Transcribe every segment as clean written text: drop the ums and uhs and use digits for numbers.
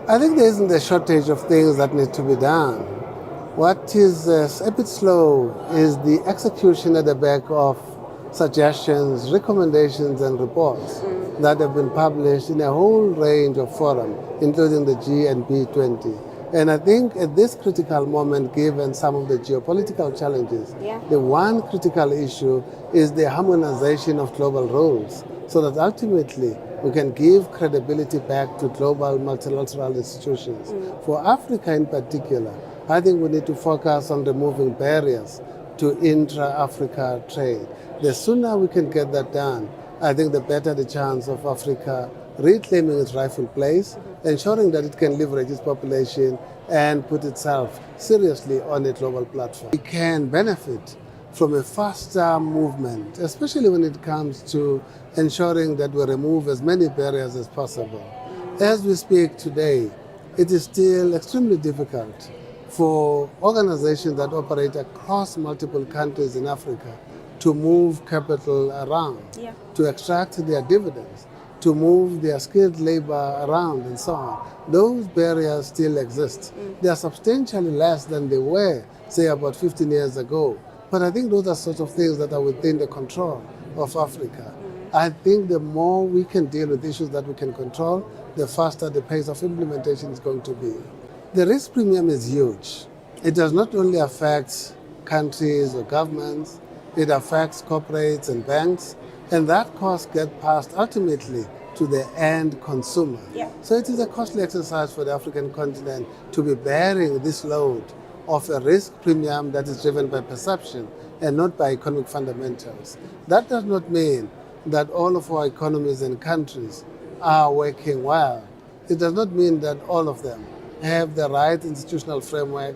I think there isn't a shortage of things that need to be done. What is a bit slow is the execution at the back of suggestions, recommendations, and reports that have been published in a whole range of forums, including the G and B20. And I think at this critical moment, given some of the geopolitical challenges, the one critical issue is the harmonization of global rules so that ultimately we can give credibility back to global multilateral institutions. For Africa in particular, I think we need to focus on removing barriers to intra-Africa trade. The sooner we can get that done, I think the better the chance of Africa reclaiming its rightful place, ensuring that it can leverage its population and put itself seriously on a global platform. We can benefit from a faster movement, especially when it comes to ensuring that we remove as many barriers as possible. As we speak today, it is still extremely difficult for organizations that operate across multiple countries in Africa to move capital around, to extract their dividends, to move their skilled labor around and so on. Those barriers still exist. They are substantially less than they were, say, about 15 years ago. But I think those are sorts of things that are within the control of Africa. I think the more we can deal with issues that we can control, the faster the pace of implementation is going to be. The risk premium is huge. It does not only affect countries or governments, it affects corporates and banks, and that cost gets passed ultimately to the end consumer. So it is a costly exercise for the African continent to be bearing this load of a risk premium that is driven by perception and not by economic fundamentals. That does not mean that all of our economies and countries are working well. It does not mean that all of them have the right institutional framework,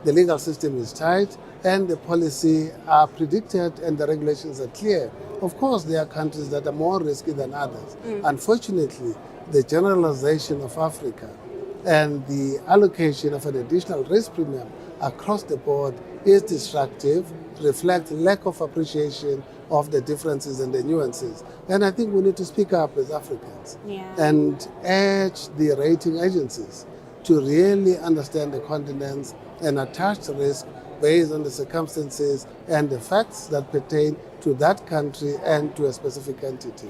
the legal system is tight, and the policy are predicted and the regulations are clear. Of course, there are countries that are more risky than others. Unfortunately, the generalization of Africa and the allocation of an additional risk premium across the board is destructive, reflects lack of appreciation of the differences and the nuances. And I think we need to speak up as Africans and urge the rating agencies to really understand the continents and attach risk based on the circumstances and the facts that pertain to that country and to a specific entity.